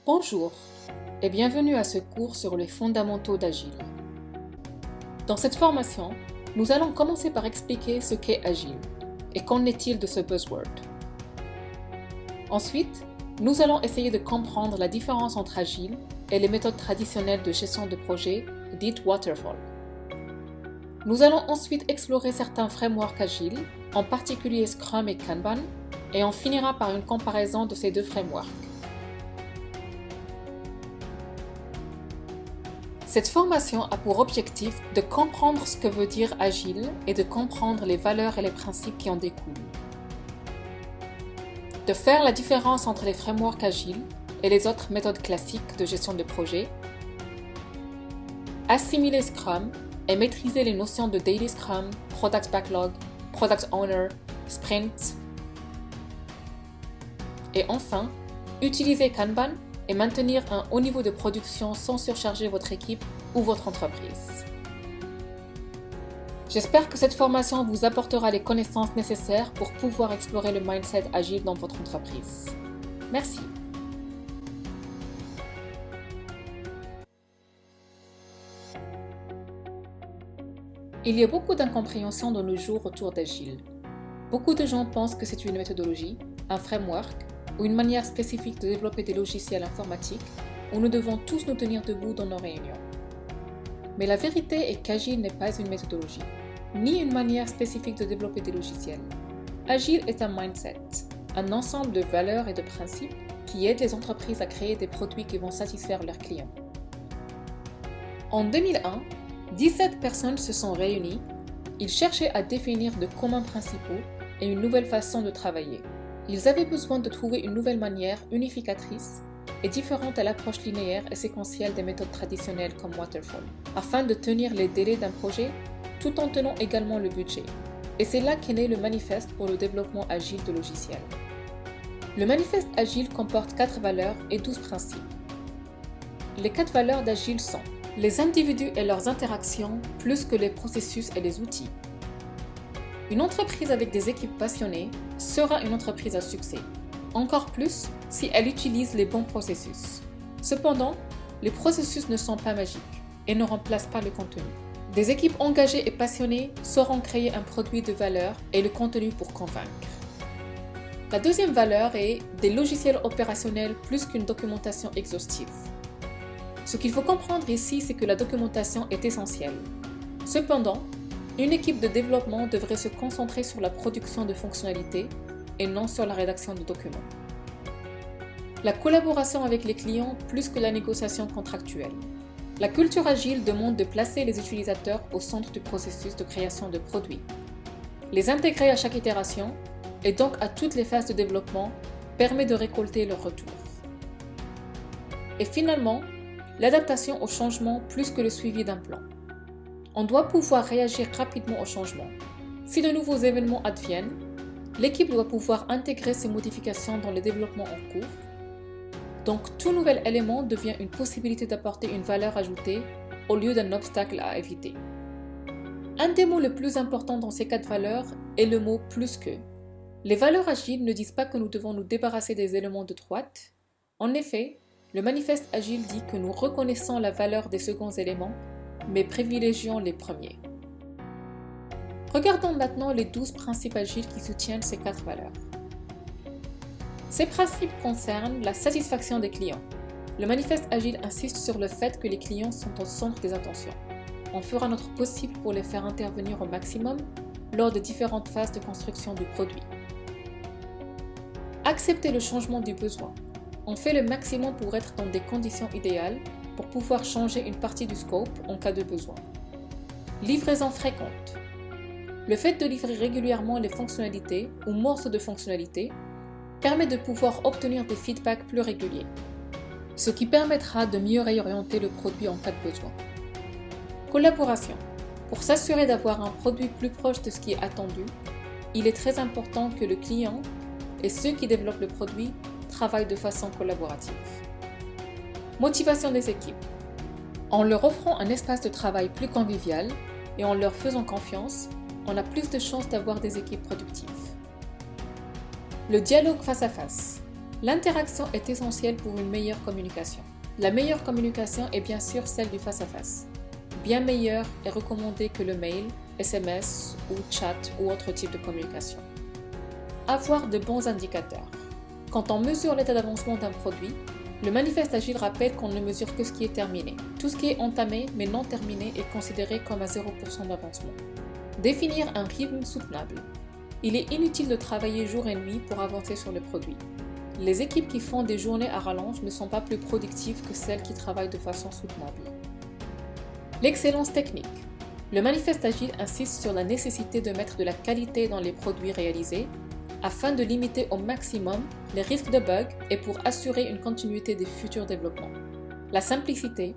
Bonjour et bienvenue à ce cours sur les fondamentaux d'Agile. Dans cette formation, nous allons commencer par expliquer ce qu'est Agile et qu'en est-il de ce buzzword. Ensuite, nous allons essayer de comprendre la différence entre Agile et les méthodes traditionnelles de gestion de projet dites Waterfall. Nous allons ensuite explorer certains frameworks Agile, en particulier Scrum et Kanban, et on finira par une comparaison de ces deux frameworks. Cette formation a pour objectif de comprendre ce que veut dire Agile et de comprendre les valeurs et les principes qui en découlent. De faire la différence entre les frameworks Agile et les autres méthodes classiques de gestion de projet. Assimiler Scrum et maîtriser les notions de Daily Scrum, Product Backlog, Product Owner, Sprint. Et enfin, utiliser Kanban et maintenir un haut niveau de production sans surcharger votre équipe ou votre entreprise. J'espère que cette formation vous apportera les connaissances nécessaires pour pouvoir explorer le mindset agile dans votre entreprise. Merci. Il y a beaucoup d'incompréhension de nos jours autour d'Agile. Beaucoup de gens pensent que c'est une méthodologie, un framework ou une manière spécifique de développer des logiciels informatiques où nous devons tous nous tenir debout dans nos réunions. Mais la vérité est qu'Agile n'est pas une méthodologie, ni une manière spécifique de développer des logiciels. Agile est un mindset, un ensemble de valeurs et de principes qui aident les entreprises à créer des produits qui vont satisfaire leurs clients. En 2001, 17 personnes se sont réunies. Ils cherchaient à définir de communs principaux et une nouvelle façon de travailler. Ils avaient besoin de trouver une nouvelle manière unificatrice et différente à l'approche linéaire et séquentielle des méthodes traditionnelles comme Waterfall, afin de tenir les délais d'un projet tout en tenant également le budget. Et c'est là qu'est né le manifeste pour le développement agile de logiciels. Le manifeste agile comporte 4 valeurs et 12 principes. Les 4 valeurs d'agile sont les individus et leurs interactions plus que les processus et les outils. Une entreprise avec des équipes passionnées sera une entreprise à succès, encore plus si elle utilise les bons processus. Cependant, les processus ne sont pas magiques et ne remplacent pas le contenu. Des équipes engagées et passionnées sauront créer un produit de valeur et le contenu pour convaincre. La deuxième valeur est des logiciels opérationnels plus qu'une documentation exhaustive. Ce qu'il faut comprendre ici, c'est que la documentation est essentielle. Cependant, une équipe de développement devrait se concentrer sur la production de fonctionnalités et non sur la rédaction de documents. La collaboration avec les clients plus que la négociation contractuelle. La culture agile demande de placer les utilisateurs au centre du processus de création de produits, les intégrer à chaque itération et donc à toutes les phases de développement permet de récolter leur retour. Et finalement, l'adaptation au changement plus que le suivi d'un plan. On doit pouvoir réagir rapidement au changement. Si de nouveaux événements adviennent, l'équipe doit pouvoir intégrer ces modifications dans les développements en cours. Donc, tout nouvel élément devient une possibilité d'apporter une valeur ajoutée au lieu d'un obstacle à éviter. Un des mots les plus importants dans ces 4 valeurs est le mot « plus que ». Les valeurs agiles ne disent pas que nous devons nous débarrasser des éléments de droite. En effet, le manifeste agile dit que nous reconnaissons la valeur des seconds éléments, mais privilégions les premiers. Regardons maintenant les 12 principes agiles qui soutiennent ces 4 valeurs. Ces principes concernent la satisfaction des clients. Le manifeste agile insiste sur le fait que les clients sont au centre des attentions. On fera notre possible pour les faire intervenir au maximum lors des différentes phases de construction du produit. Accepter le changement du besoin. On fait le maximum pour être dans des conditions idéales pour pouvoir changer une partie du scope en cas de besoin. Livraison fréquente. Le fait de livrer régulièrement les fonctionnalités ou morceaux de fonctionnalités permet de pouvoir obtenir des feedbacks plus réguliers, ce qui permettra de mieux réorienter le produit en cas de besoin. Collaboration. Pour s'assurer d'avoir un produit plus proche de ce qui est attendu, il est très important que le client et ceux qui développent le produit travaillent de façon collaborative. Motivation des équipes. En leur offrant un espace de travail plus convivial et en leur faisant confiance, on a plus de chances d'avoir des équipes productives. Le dialogue face à face. L'interaction est essentielle pour une meilleure communication. La meilleure communication est bien sûr celle du face-à-face. Bien meilleure est recommandée que le mail, SMS ou chat ou autre type de communication. Avoir de bons indicateurs. Quand on mesure l'état d'avancement d'un produit, le manifeste agile rappelle qu'on ne mesure que ce qui est terminé. Tout ce qui est entamé mais non terminé est considéré comme à 0% d'avancement. Définir un rythme soutenable. Il est inutile de travailler jour et nuit pour avancer sur le produit. Les équipes qui font des journées à rallonge ne sont pas plus productives que celles qui travaillent de façon soutenable. L'excellence technique. Le manifeste agile insiste sur la nécessité de mettre de la qualité dans les produits réalisés afin de limiter au maximum les risques de bugs et pour assurer une continuité des futurs développements. La simplicité.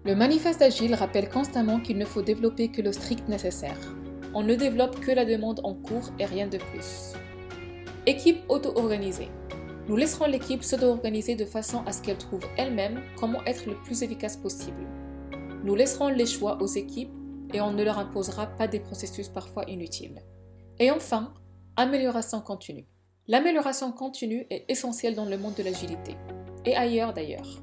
Le manifeste agile rappelle constamment qu'il ne faut développer que le strict nécessaire. On ne développe que la demande en cours et rien de plus. Équipe auto-organisée. Nous laisserons l'équipe s'auto-organiser de façon à ce qu'elle trouve elle-même comment être le plus efficace possible. Nous laisserons les choix aux équipes et on ne leur imposera pas des processus parfois inutiles. Et enfin, amélioration continue. L'amélioration continue est essentielle dans le monde de l'agilité, et ailleurs d'ailleurs.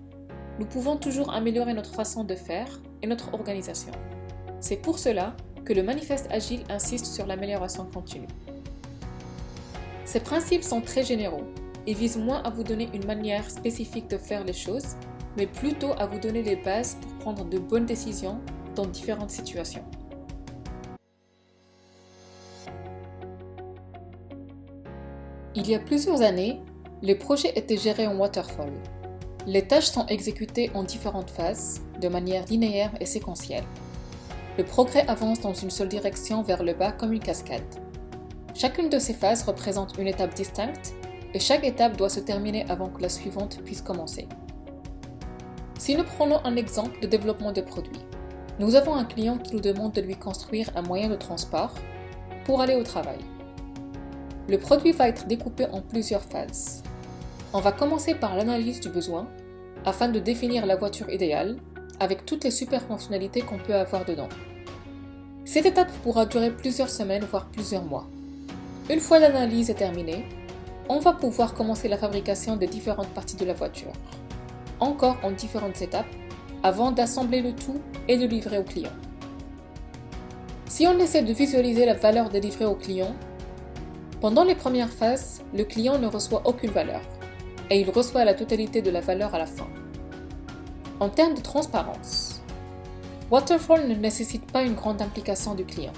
Nous pouvons toujours améliorer notre façon de faire et notre organisation. C'est pour cela que le manifeste agile insiste sur l'amélioration continue. Ces principes sont très généraux et visent moins à vous donner une manière spécifique de faire les choses, mais plutôt à vous donner les bases pour prendre de bonnes décisions dans différentes situations. Il y a plusieurs années, les projets étaient gérés en waterfall. Les tâches sont exécutées en différentes phases, de manière linéaire et séquentielle. Le progrès avance dans une seule direction vers le bas comme une cascade. Chacune de ces phases représente une étape distincte et chaque étape doit se terminer avant que la suivante puisse commencer. Si nous prenons un exemple de développement de produit, nous avons un client qui nous demande de lui construire un moyen de transport pour aller au travail. Le produit va être découpé en plusieurs phases. On va commencer par l'analyse du besoin afin de définir la voiture idéale avec toutes les super fonctionnalités qu'on peut avoir dedans. Cette étape pourra durer plusieurs semaines voire plusieurs mois. Une fois l'analyse est terminée, on va pouvoir commencer la fabrication des différentes parties de la voiture, encore en différentes étapes, avant d'assembler le tout et de livrer au client. Si on essaie de visualiser la valeur délivrée au client, pendant les premières phases, le client ne reçoit aucune valeur et il reçoit la totalité de la valeur à la fin. En termes de transparence, Waterfall ne nécessite pas une grande implication du client,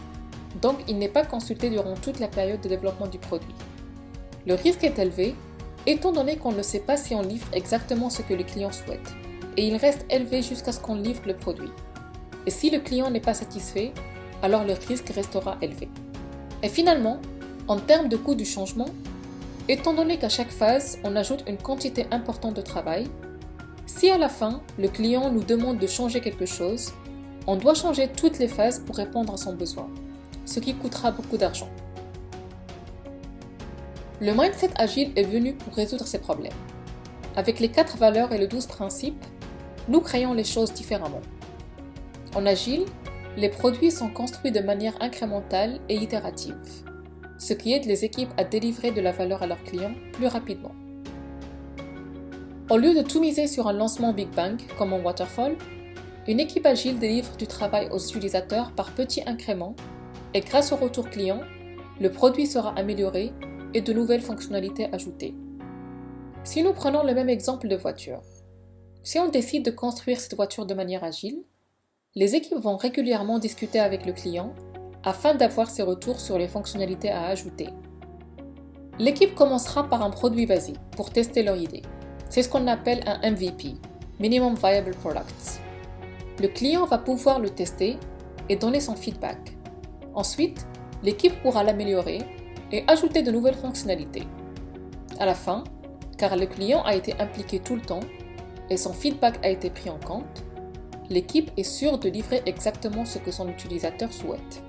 donc il n'est pas consulté durant toute la période de développement du produit. Le risque est élevé, étant donné qu'on ne sait pas si on livre exactement ce que le client souhaite, et il reste élevé jusqu'à ce qu'on livre le produit. Et si le client n'est pas satisfait, alors le risque restera élevé. Et finalement, en termes de coût du changement, étant donné qu'à chaque phase, on ajoute une quantité importante de travail, si à la fin, le client nous demande de changer quelque chose, on doit changer toutes les phases pour répondre à son besoin, ce qui coûtera beaucoup d'argent. Le mindset agile est venu pour résoudre ces problèmes. Avec les 4 valeurs et les 12 principes, nous créons les choses différemment. En agile, les produits sont construits de manière incrémentale et itérative, ce qui aide les équipes à délivrer de la valeur à leurs clients plus rapidement. Au lieu de tout miser sur un lancement Big Bang comme en Waterfall, une équipe agile délivre du travail aux utilisateurs par petits incréments et grâce au retour client, le produit sera amélioré et de nouvelles fonctionnalités ajoutées. Si nous prenons le même exemple de voiture, si on décide de construire cette voiture de manière agile, les équipes vont régulièrement discuter avec le client afin d'avoir ses retours sur les fonctionnalités à ajouter. L'équipe commencera par un produit basique pour tester leur idée. C'est ce qu'on appelle un MVP, Minimum Viable Product. Le client va pouvoir le tester et donner son feedback. Ensuite, l'équipe pourra l'améliorer et ajouter de nouvelles fonctionnalités. À la fin, car le client a été impliqué tout le temps et son feedback a été pris en compte, l'équipe est sûre de livrer exactement ce que son utilisateur souhaite.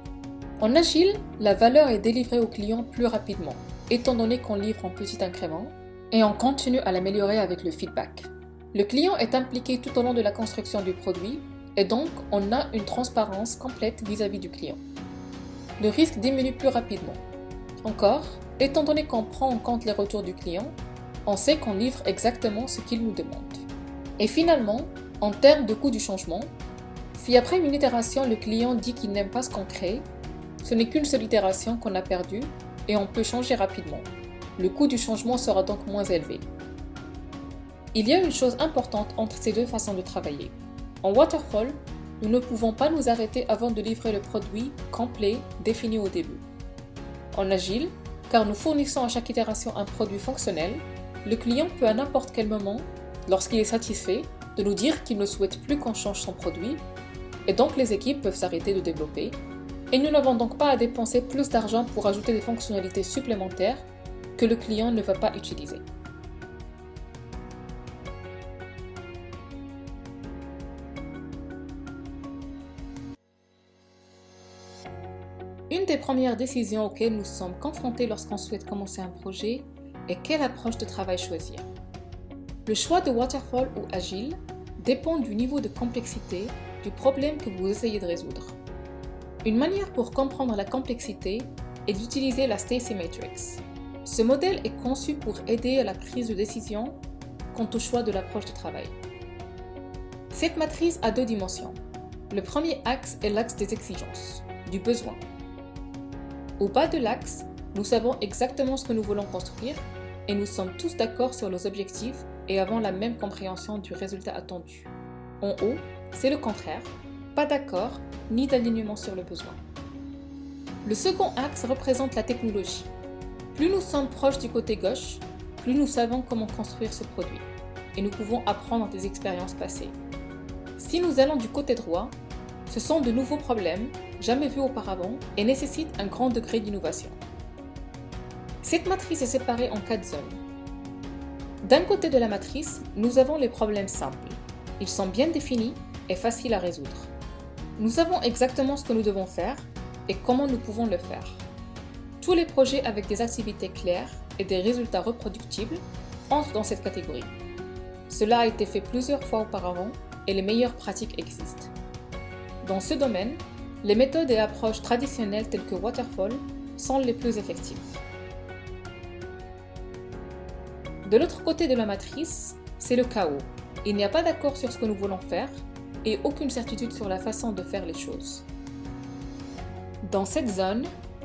En agile, la valeur est délivrée au client plus rapidement, étant donné qu'on livre en petits incréments et on continue à l'améliorer avec le feedback. Le client est impliqué tout au long de la construction du produit et donc on a une transparence complète vis-à-vis du client. Le risque diminue plus rapidement. Encore, étant donné qu'on prend en compte les retours du client, On sait qu'on livre exactement ce qu'il nous demande. Et finalement, en termes de coût du changement, si après une itération le client dit qu'il n'aime pas ce qu'on crée, ce n'est qu'une seule itération qu'on a perdue et on peut changer rapidement. Le coût du changement sera donc moins élevé. Il y a une chose importante entre ces deux façons de travailler. En waterfall, nous ne pouvons pas nous arrêter avant de livrer le produit complet défini au début. En agile, car nous fournissons à chaque itération un produit fonctionnel, le client peut à n'importe quel moment, lorsqu'il est satisfait, de nous dire qu'il ne souhaite plus qu'on change son produit, et donc les équipes peuvent s'arrêter de développer, et nous n'avons donc pas à dépenser plus d'argent pour ajouter des fonctionnalités supplémentaires que le client ne va pas utiliser. Une des premières décisions auxquelles nous sommes confrontés lorsqu'on souhaite commencer un projet est quelle approche de travail choisir. Le choix de waterfall ou agile dépend du niveau de complexité du problème que vous essayez de résoudre. Une manière pour comprendre la complexité est d'utiliser la Stacy Matrix. Ce modèle est conçu pour aider à la prise de décision quant au choix de l'approche de travail. Cette matrice a deux dimensions. Le premier axe est l'axe des exigences, du besoin. Au bas de l'axe, nous savons exactement ce que nous voulons construire et nous sommes tous d'accord sur nos objectifs et avons la même compréhension du résultat attendu. En haut, c'est le contraire, pas d'accord ni d'alignement sur le besoin. Le second axe représente la technologie. Plus nous sommes proches du côté gauche, plus nous savons comment construire ce produit et nous pouvons apprendre des expériences passées. Si nous allons du côté droit, ce sont de nouveaux problèmes, jamais vus auparavant, et nécessitent un grand degré d'innovation. Cette matrice est séparée en 4 zones. D'un côté de la matrice, nous avons les problèmes simples. Ils sont bien définis et faciles à résoudre. Nous savons exactement ce que nous devons faire et comment nous pouvons le faire. Tous les projets avec des activités claires et des résultats reproductibles entrent dans cette catégorie. Cela a été fait plusieurs fois auparavant et les meilleures pratiques existent. Dans ce domaine, les méthodes et approches traditionnelles telles que Waterfall sont les plus effectives. De l'autre côté de la matrice, c'est le chaos. Il n'y a pas d'accord sur ce que nous voulons faire et aucune certitude sur la façon de faire les choses. Dans cette zone,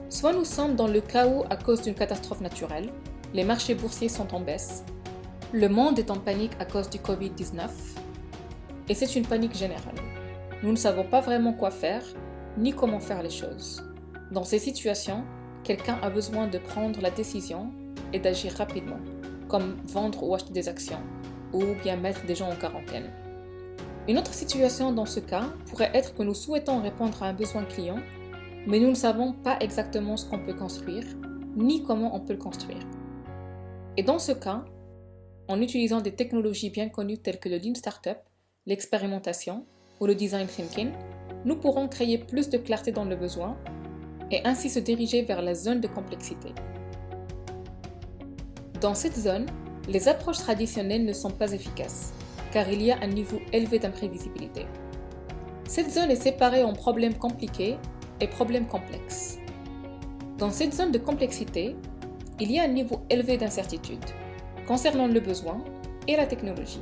soit nous sommes dans le chaos à cause d'une catastrophe naturelle, les marchés boursiers sont en baisse, le monde est en panique à cause du Covid-19, et c'est une panique générale. Nous ne savons pas vraiment quoi faire, ni comment faire les choses. Dans ces situations, quelqu'un a besoin de prendre la décision et d'agir rapidement, comme vendre ou acheter des actions, ou bien mettre des gens en quarantaine. Une autre situation dans ce cas pourrait être que nous souhaitons répondre à un besoin client, mais nous ne savons pas exactement ce qu'on peut construire, ni comment on peut le construire. Et dans ce cas, en utilisant des technologies bien connues telles que le Lean Startup, l'expérimentation ou le Design Thinking, nous pourrons créer plus de clarté dans le besoin et ainsi se diriger vers la zone de complexité. Dans cette zone, les approches traditionnelles ne sont pas efficaces, car il y a un niveau élevé d'imprévisibilité. Cette zone est séparée en problèmes compliqués et problèmes complexes. Dans cette zone de complexité, il y a un niveau élevé d'incertitude concernant le besoin et la technologie.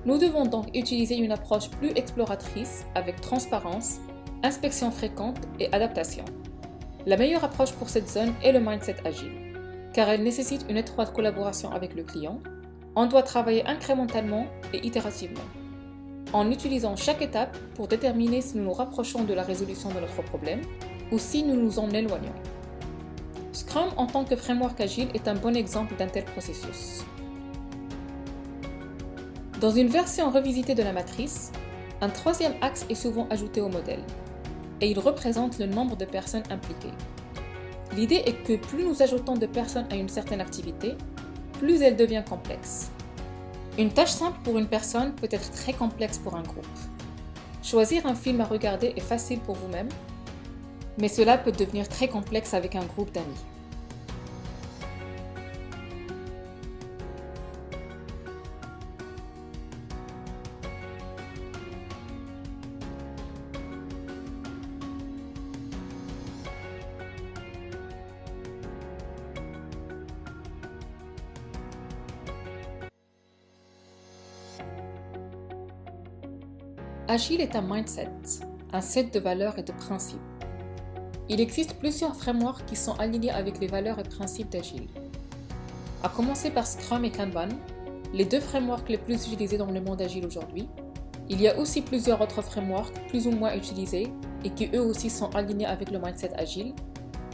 Nous devons donc utiliser une approche plus exploratrice avec transparence, inspection fréquente et adaptation. La meilleure approche pour cette zone est le mindset agile, car elle nécessite une étroite collaboration avec le client. On doit travailler incrémentalement et itérativement, en utilisant chaque étape pour déterminer si nous nous rapprochons de la résolution de notre problème ou si nous nous en éloignons. Scrum en tant que framework agile est un bon exemple d'un tel processus. Dans une version revisitée de la matrice, un troisième axe est souvent ajouté au modèle, et il représente le nombre de personnes impliquées. L'idée est que plus nous ajoutons de personnes à une certaine activité, plus elle devient complexe. Une tâche simple pour une personne peut être très complexe pour un groupe. Choisir un film à regarder est facile pour vous-même, mais cela peut devenir très complexe avec un groupe d'amis. Agile est un mindset, un set de valeurs et de principes. Il existe plusieurs frameworks qui sont alignés avec les valeurs et principes d'Agile. À commencer par Scrum et Kanban, les deux frameworks les plus utilisés dans le monde Agile aujourd'hui. Il y a aussi plusieurs autres frameworks plus ou moins utilisés et qui eux aussi sont alignés avec le mindset Agile,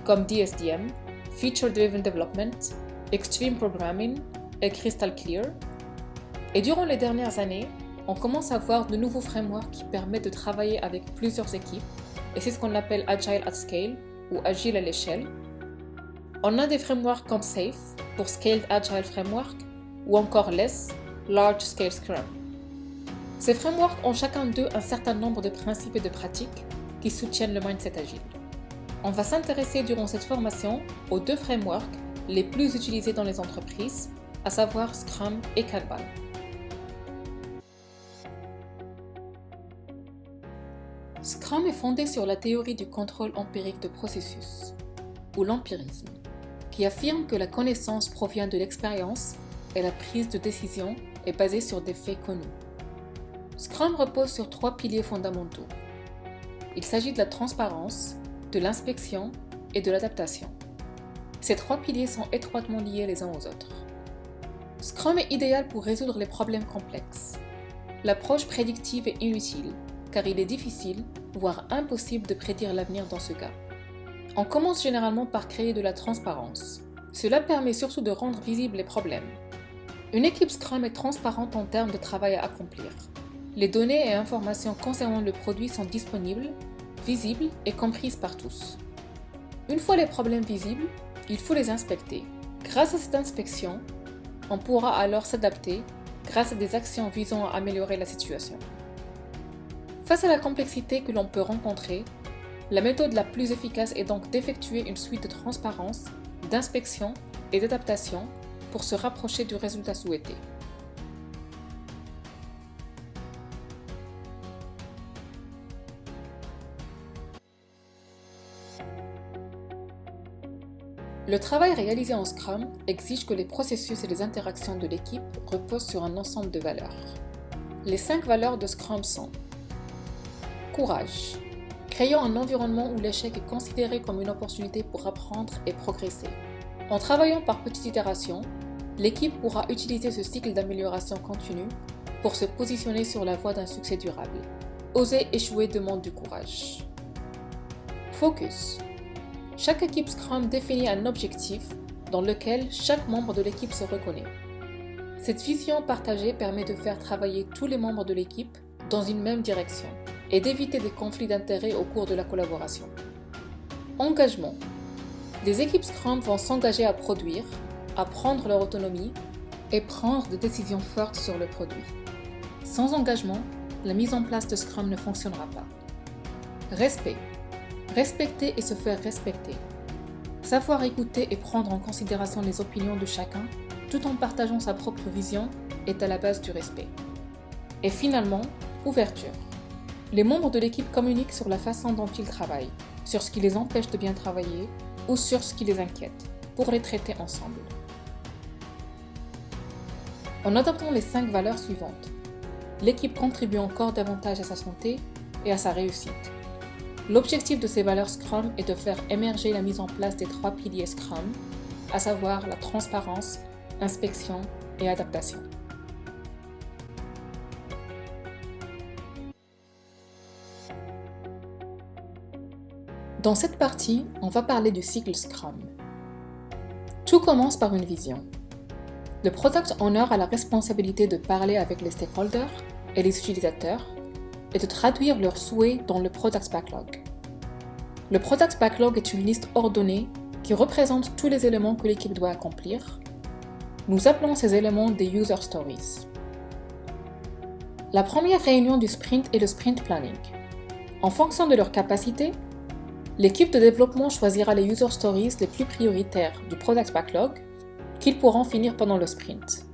comme DSDM, Feature Driven Development, Extreme Programming et Crystal Clear. Et durant les dernières années, on commence à voir de nouveaux frameworks qui permettent de travailler avec plusieurs équipes, et c'est ce qu'on appelle Agile at Scale ou Agile à l'échelle. On a des frameworks comme SAFe pour Scaled Agile Framework ou encore LESS, Large Scale Scrum. Ces frameworks ont chacun d'eux un certain nombre de principes et de pratiques qui soutiennent le mindset agile. On va s'intéresser durant cette formation aux deux frameworks les plus utilisés dans les entreprises, à savoir Scrum et Kanban. Scrum est fondé sur la théorie du contrôle empirique de processus, ou l'empirisme, qui affirme que la connaissance provient de l'expérience et la prise de décision est basée sur des faits connus. Scrum repose sur trois piliers fondamentaux. Il s'agit de la transparence, de l'inspection et de l'adaptation. Ces trois piliers sont étroitement liés les uns aux autres. Scrum est idéal pour résoudre les problèmes complexes. L'approche prédictive est inutile, car il est difficile, voire impossible de prédire l'avenir dans ce cas. On commence généralement par créer de la transparence. Cela permet surtout de rendre visibles les problèmes. Une équipe Scrum est transparente en termes de travail à accomplir. Les données et informations concernant le produit sont disponibles, visibles et comprises par tous. Une fois les problèmes visibles, il faut les inspecter. Grâce à cette inspection, on pourra alors s'adapter grâce à des actions visant à améliorer la situation. Face à la complexité que l'on peut rencontrer, la méthode la plus efficace est donc d'effectuer une suite de transparence, d'inspection et d'adaptation pour se rapprocher du résultat souhaité. Le travail réalisé en Scrum exige que les processus et les interactions de l'équipe reposent sur un ensemble de valeurs. Les 5 valeurs de Scrum sont: courage. Créons un environnement où l'échec est considéré comme une opportunité pour apprendre et progresser. En travaillant par petites itérations, l'équipe pourra utiliser ce cycle d'amélioration continue pour se positionner sur la voie d'un succès durable. Oser échouer demande du courage. Focus. Chaque équipe Scrum définit un objectif dans lequel chaque membre de l'équipe se reconnaît. Cette vision partagée permet de faire travailler tous les membres de l'équipe dans une même direction et d'éviter des conflits d'intérêts au cours de la collaboration. Engagement. Les équipes Scrum vont s'engager à produire, à prendre leur autonomie et prendre des décisions fortes sur le produit. Sans engagement, la mise en place de Scrum ne fonctionnera pas. Respect. Respecter et se faire respecter. Savoir écouter et prendre en considération les opinions de chacun, tout en partageant sa propre vision, est à la base du respect. Et finalement, ouverture. Les membres de l'équipe communiquent sur la façon dont ils travaillent, sur ce qui les empêche de bien travailler ou sur ce qui les inquiète, pour les traiter ensemble. En adoptant les 5 valeurs suivantes, l'équipe contribue encore davantage à sa santé et à sa réussite. L'objectif de ces valeurs Scrum est de faire émerger la mise en place des 3 piliers Scrum, à savoir la transparence, inspection et adaptation. Dans cette partie, on va parler du cycle Scrum. Tout commence par une vision. Le Product Owner a la responsabilité de parler avec les stakeholders et les utilisateurs et de traduire leurs souhaits dans le Product Backlog. Le Product Backlog est une liste ordonnée qui représente tous les éléments que l'équipe doit accomplir. Nous appelons ces éléments des User Stories. La première réunion du sprint est le Sprint Planning. En fonction de leur capacité, l'équipe de développement choisira les User Stories les plus prioritaires du Product Backlog qu'ils pourront finir pendant le sprint.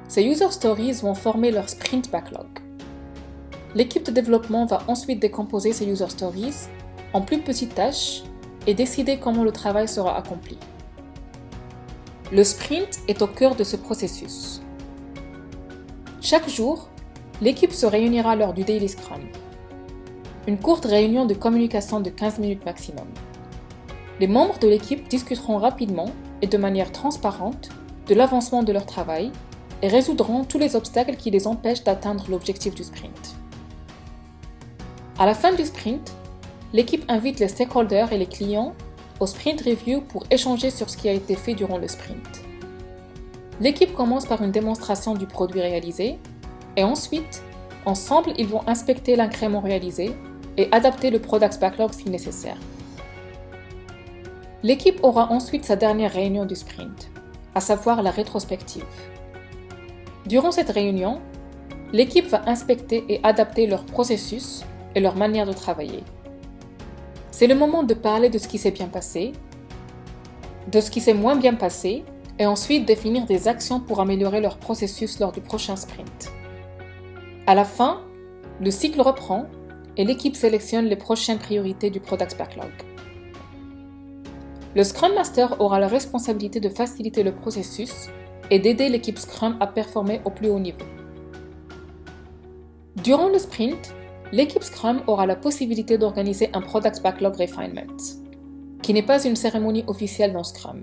Ces User Stories vont former leur Sprint Backlog. L'équipe de développement va ensuite décomposer ces User Stories en plus petites tâches et décider comment le travail sera accompli. Le sprint est au cœur de ce processus. Chaque jour, L'équipe se réunira lors du Daily Scrum, une courte réunion de communication de 15 minutes maximum. Les membres de l'équipe discuteront rapidement et de manière transparente de l'avancement de leur travail et résoudront tous les obstacles qui les empêchent d'atteindre l'objectif du sprint. À la fin du sprint, l'équipe invite les stakeholders et les clients au sprint review pour échanger sur ce qui a été fait durant le sprint. L'équipe commence par une démonstration du produit réalisé et ensuite, ensemble, ils vont inspecter l'incrément réalisé et adapter le product backlog si nécessaire. L'équipe aura ensuite sa dernière réunion du sprint, à savoir la rétrospective. Durant cette réunion, l'équipe va inspecter et adapter leur processus et leur manière de travailler. C'est le moment de parler de ce qui s'est bien passé, de ce qui s'est moins bien passé, et ensuite définir des actions pour améliorer leur processus lors du prochain sprint. À la fin, le cycle reprend et l'équipe sélectionne les prochaines priorités du Product Backlog. Le Scrum Master aura la responsabilité de faciliter le processus et d'aider l'équipe Scrum à performer au plus haut niveau. Durant le sprint, l'équipe Scrum aura la possibilité d'organiser un Product Backlog Refinement, qui n'est pas une cérémonie officielle dans Scrum,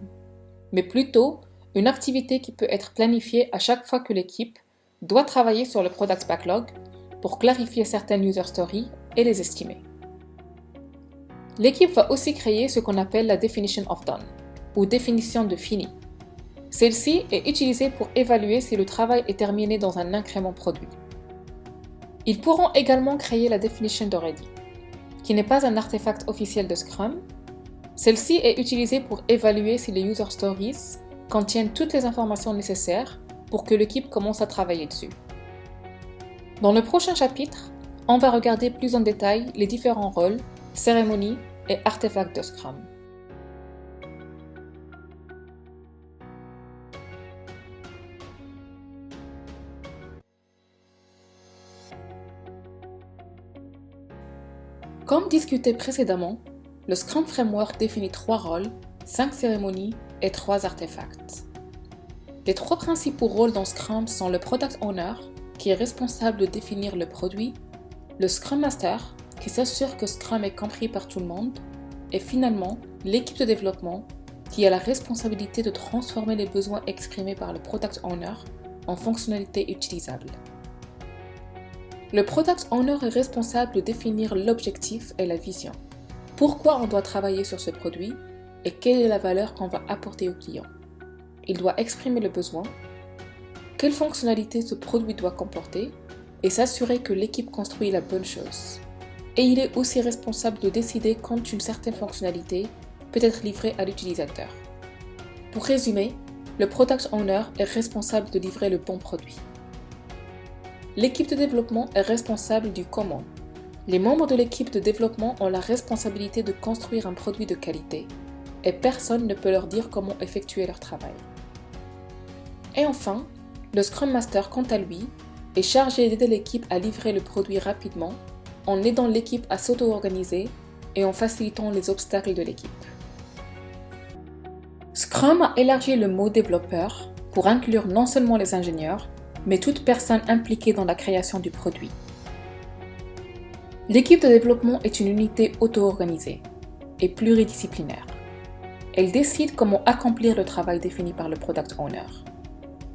mais plutôt une activité qui peut être planifiée à chaque fois que l'équipe doit travailler sur le Product Backlog pour clarifier certaines user stories et les estimer. L'équipe va aussi créer ce qu'on appelle la Definition of Done, ou définition de fini. Celle-ci est utilisée pour évaluer si le travail est terminé dans un incrément produit. Ils pourront également créer la Definition d'Already, qui n'est pas un artefact officiel de Scrum. Celle-ci est utilisée pour évaluer si les user stories contiennent toutes les informations nécessaires pour que l'équipe commence à travailler dessus. Dans le prochain chapitre, on va regarder plus en détail les différents rôles, cérémonies et artefacts de Scrum. Comme discuté précédemment, le Scrum Framework définit 3 rôles, 5 cérémonies et 3 artefacts. Les 3 principaux rôles dans Scrum sont le Product Owner, qui est responsable de définir le produit, le Scrum Master, qui s'assure que Scrum est compris par tout le monde, et finalement, l'équipe de développement, qui a la responsabilité de transformer les besoins exprimés par le Product Owner en fonctionnalités utilisables. Le Product Owner est responsable de définir l'objectif et la vision. Pourquoi on doit travailler sur ce produit et quelle est la valeur qu'on va apporter au client. Il doit exprimer le besoin, quelles fonctionnalités ce produit doit comporter et s'assurer que l'équipe construit la bonne chose. Et il est aussi responsable de décider quand une certaine fonctionnalité peut être livrée à l'utilisateur. Pour résumer, le Product Owner est responsable de livrer le bon produit. L'équipe de développement est responsable du comment. Les membres de l'équipe de développement ont la responsabilité de construire un produit de qualité et personne ne peut leur dire comment effectuer leur travail. Et enfin, le Scrum Master, quant à lui, est chargé d'aider l'équipe à livrer le produit rapidement en aidant l'équipe à s'auto-organiser et en facilitant les obstacles de l'équipe. Scrum a élargi le mot développeur pour inclure non seulement les ingénieurs, mais toute personne impliquée dans la création du produit. L'équipe de développement est une unité auto-organisée et pluridisciplinaire. Elle décide comment accomplir le travail défini par le Product Owner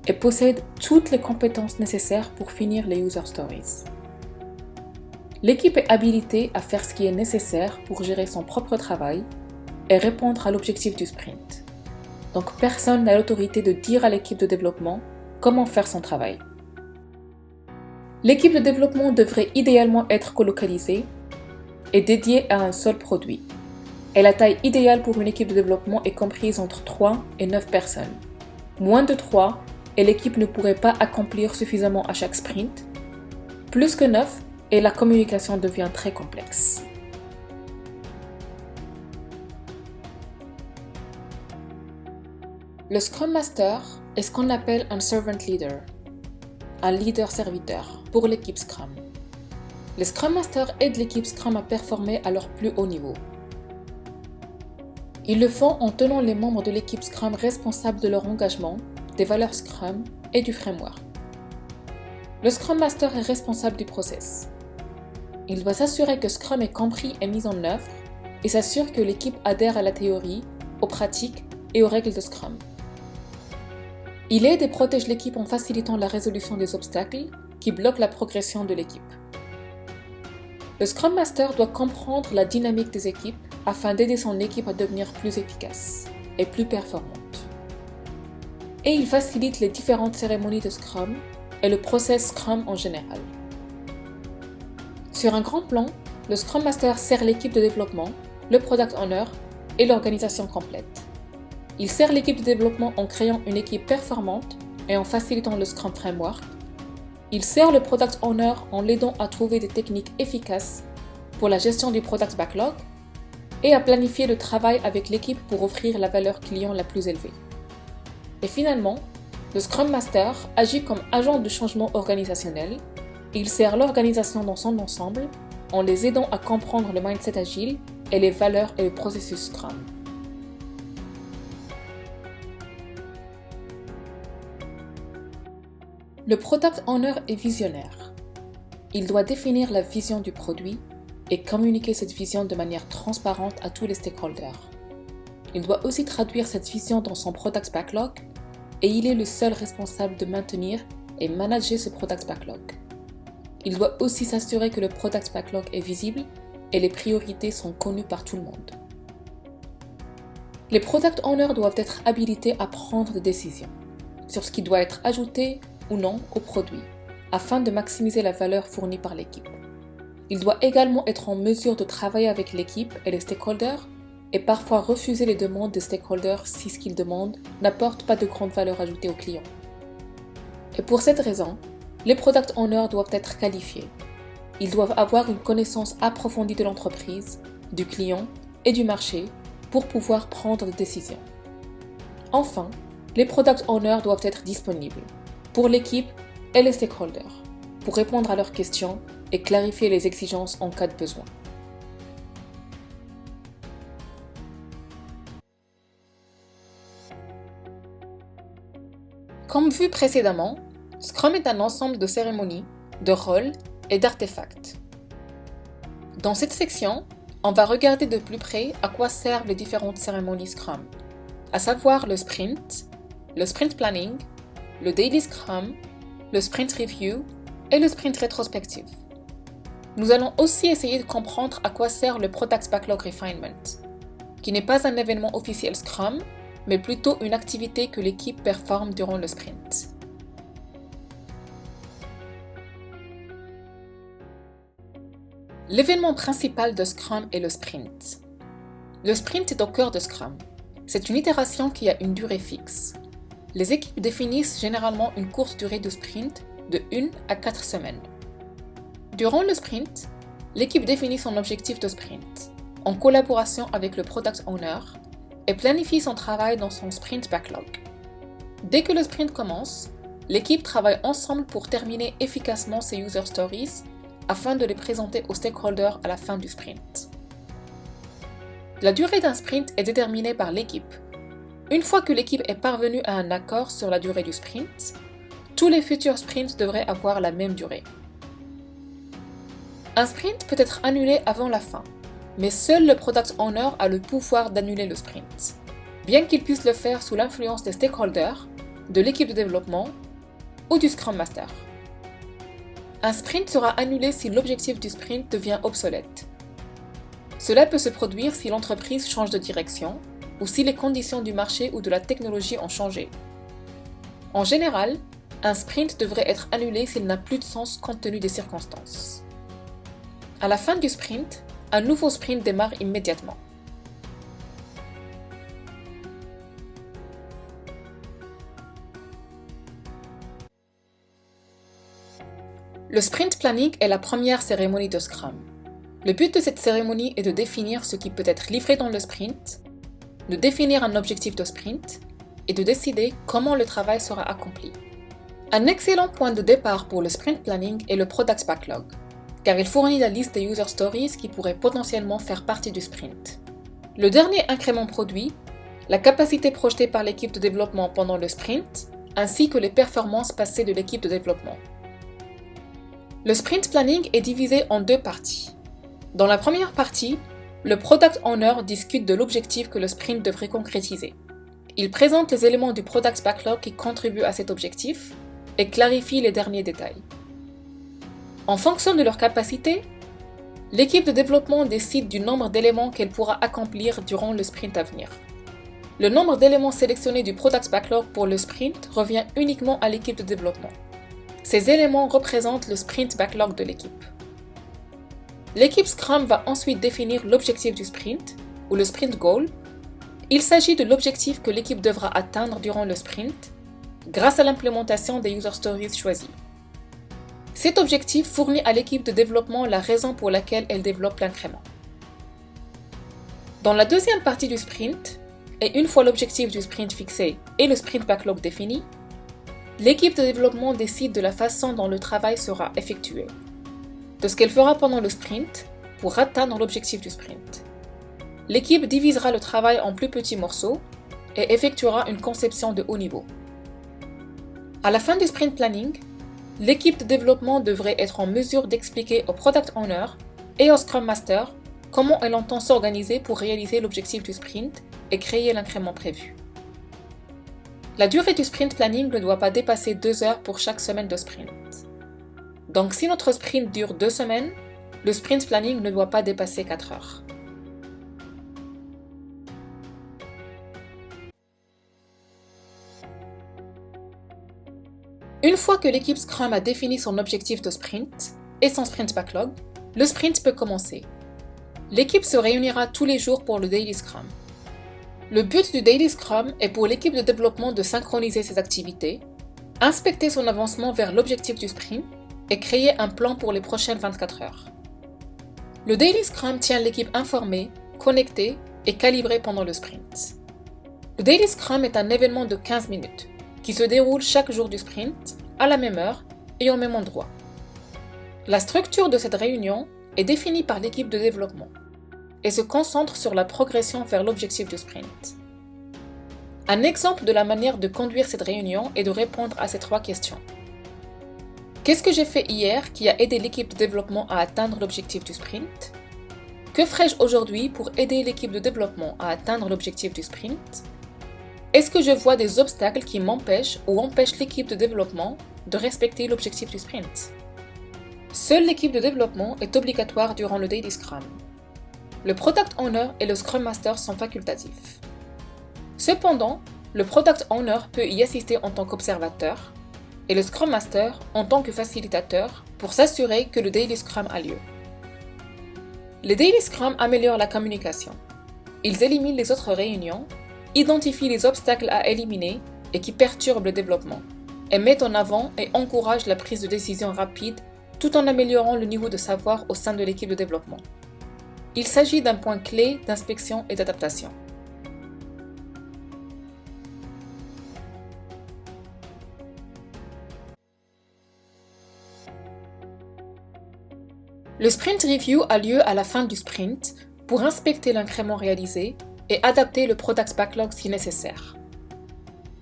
et possède toutes les compétences nécessaires pour finir les user stories. L'équipe est habilitée à faire ce qui est nécessaire pour gérer son propre travail et répondre à l'objectif du sprint. Donc personne n'a l'autorité de dire à l'équipe de développement comment faire son travail. L'équipe de développement devrait idéalement être colocalisée et dédiée à un seul produit. Et la taille idéale pour une équipe de développement est comprise entre 3 et 9 personnes. Moins de 3 et l'équipe ne pourrait pas accomplir suffisamment à chaque sprint. Plus que 9 et la communication devient très complexe. Le Scrum Master est ce qu'on appelle un servant leader, un leader-serviteur pour l'équipe Scrum. Les Scrum Masters aident l'équipe Scrum à performer à leur plus haut niveau. Ils le font en tenant les membres de l'équipe Scrum responsables de leur engagement, des valeurs Scrum et du framework. Le Scrum Master est responsable du process. Il doit s'assurer que Scrum est compris et mis en œuvre et s'assure que l'équipe adhère à la théorie, aux pratiques et aux règles de Scrum. Il aide et protège l'équipe en facilitant la résolution des obstacles qui bloquent la progression de l'équipe. Le Scrum Master doit comprendre la dynamique des équipes afin d'aider son équipe à devenir plus efficace et plus performante. Et il facilite les différentes cérémonies de Scrum et le process Scrum en général. Sur un grand plan, le Scrum Master sert l'équipe de développement, le Product Owner et l'organisation complète. Il sert l'équipe de développement en créant une équipe performante et en facilitant le Scrum Framework. Il sert le Product Owner en l'aidant à trouver des techniques efficaces pour la gestion du Product Backlog et à planifier le travail avec l'équipe pour offrir la valeur client la plus élevée. Et finalement, le Scrum Master agit comme agent de changement organisationnel. Il sert l'organisation dans son ensemble en les aidant à comprendre le mindset agile et les valeurs et le processus Scrum. Le Product Owner est visionnaire. Il doit définir la vision du produit et communiquer cette vision de manière transparente à tous les stakeholders. Il doit aussi traduire cette vision dans son Product Backlog et il est le seul responsable de maintenir et manager ce Product Backlog. Il doit aussi s'assurer que le Product Backlog est visible et les priorités sont connues par tout le monde. Les Product Owners doivent être habilités à prendre des décisions sur ce qui doit être ajouté ou non au produit, afin de maximiser la valeur fournie par l'équipe. Il doit également être en mesure de travailler avec l'équipe et les stakeholders et parfois refuser les demandes des stakeholders si ce qu'ils demandent n'apporte pas de grande valeur ajoutée au client. Et pour cette raison, les Product Owners doivent être qualifiés. Ils doivent avoir une connaissance approfondie de l'entreprise, du client et du marché pour pouvoir prendre des décisions. Enfin, les Product Owners doivent être disponibles pour l'équipe et les stakeholders, pour répondre à leurs questions et clarifier les exigences en cas de besoin. Comme vu précédemment, Scrum est un ensemble de cérémonies, de rôles et d'artefacts. Dans cette section, on va regarder de plus près à quoi servent les différentes cérémonies Scrum, à savoir le sprint planning, le daily Scrum, le sprint review et le sprint rétrospective. Nous allons aussi essayer de comprendre à quoi sert le Product Backlog Refinement, qui n'est pas un événement officiel Scrum, mais plutôt une activité que l'équipe performe durant le sprint. L'événement principal de Scrum est le sprint. Le sprint est au cœur de Scrum. C'est une itération qui a une durée fixe. Les équipes définissent généralement une courte durée de sprint de 1 à 4 semaines. Durant le sprint, l'équipe définit son objectif de sprint, en collaboration avec le Product Owner, et planifie son travail dans son sprint backlog. Dès que le sprint commence, l'équipe travaille ensemble pour terminer efficacement ses user stories afin de les présenter aux stakeholders à la fin du sprint. La durée d'un sprint est déterminée par l'équipe. Une fois que l'équipe est parvenue à un accord sur la durée du sprint, tous les futurs sprints devraient avoir la même durée. Un sprint peut être annulé avant la fin, mais seul le Product Owner a le pouvoir d'annuler le sprint, bien qu'il puisse le faire sous l'influence des stakeholders, de l'équipe de développement ou du Scrum Master. Un sprint sera annulé si l'objectif du sprint devient obsolète. Cela peut se produire si l'entreprise change de direction ou si les conditions du marché ou de la technologie ont changé. En général, un sprint devrait être annulé s'il n'a plus de sens compte tenu des circonstances. À la fin du sprint, un nouveau sprint démarre immédiatement. Le sprint planning est la première cérémonie de Scrum. Le but de cette cérémonie est de définir ce qui peut être livré dans le sprint, de définir un objectif de sprint et de décider comment le travail sera accompli. Un excellent point de départ pour le sprint planning est le Product Backlog, car il fournit la liste des user stories qui pourraient potentiellement faire partie du sprint. Le dernier incrément produit, la capacité projetée par l'équipe de développement pendant le sprint, ainsi que les performances passées de l'équipe de développement. Le sprint planning est divisé en deux parties. Dans la première partie, le Product Owner discute de l'objectif que le sprint devrait concrétiser. Il présente les éléments du Product Backlog qui contribuent à cet objectif et clarifie les derniers détails. En fonction de leur capacité, l'équipe de développement décide du nombre d'éléments qu'elle pourra accomplir durant le sprint à venir. Le nombre d'éléments sélectionnés du Product Backlog pour le sprint revient uniquement à l'équipe de développement. Ces éléments représentent le sprint backlog de l'équipe. L'équipe Scrum va ensuite définir l'objectif du sprint, ou le sprint goal. Il s'agit de l'objectif que l'équipe devra atteindre durant le sprint, grâce à l'implémentation des user stories choisies. Cet objectif fournit à l'équipe de développement la raison pour laquelle elle développe l'incrément. Dans la deuxième partie du sprint, et une fois l'objectif du sprint fixé et le sprint backlog défini, l'équipe de développement décide de la façon dont le travail sera effectué, de ce qu'elle fera pendant le sprint pour atteindre l'objectif du sprint. L'équipe divisera le travail en plus petits morceaux et effectuera une conception de haut niveau. À la fin du sprint planning, l'équipe de développement devrait être en mesure d'expliquer au Product Owner et au Scrum Master comment elle entend s'organiser pour réaliser l'objectif du sprint et créer l'incrément prévu. La durée du sprint planning ne doit pas dépasser 2 heures pour chaque semaine de sprint. Donc si notre sprint dure 2 semaines, le sprint planning ne doit pas dépasser 4 heures. Une fois que l'équipe Scrum a défini son objectif de sprint et son sprint backlog, le sprint peut commencer. L'équipe se réunira tous les jours pour le Daily Scrum. Le but du Daily Scrum est pour l'équipe de développement de synchroniser ses activités, inspecter son avancement vers l'objectif du sprint et créer un plan pour les prochaines 24 heures. Le Daily Scrum tient l'équipe informée, connectée et calibrée pendant le sprint. Le Daily Scrum est un événement de 15 minutes qui se déroule chaque jour du sprint, à la même heure et au même endroit. La structure de cette réunion est définie par l'équipe de développement et se concentre sur la progression vers l'objectif du sprint. Un exemple de la manière de conduire cette réunion est de répondre à ces 3 questions. Qu'est-ce que j'ai fait hier qui a aidé l'équipe de développement à atteindre l'objectif du sprint? Que ferai-je aujourd'hui pour aider l'équipe de développement à atteindre l'objectif du sprint? Est-ce que je vois des obstacles qui m'empêchent ou empêchent l'équipe de développement de respecter l'objectif du sprint? Seule l'équipe de développement est obligatoire durant le Daily Scrum. Le Product Owner et le Scrum Master sont facultatifs. Cependant, le Product Owner peut y assister en tant qu'observateur et le Scrum Master en tant que facilitateur pour s'assurer que le Daily Scrum a lieu. Les Daily Scrum améliorent la communication. Ils éliminent les autres réunions, identifient les obstacles à éliminer et qui perturbent le développement, et mettent en avant et encouragent la prise de décision rapide tout en améliorant le niveau de savoir au sein de l'équipe de développement. Il s'agit d'un point clé d'inspection et d'adaptation. Le sprint review a lieu à la fin du sprint pour inspecter l'incrément réalisé et adapter le product backlog si nécessaire.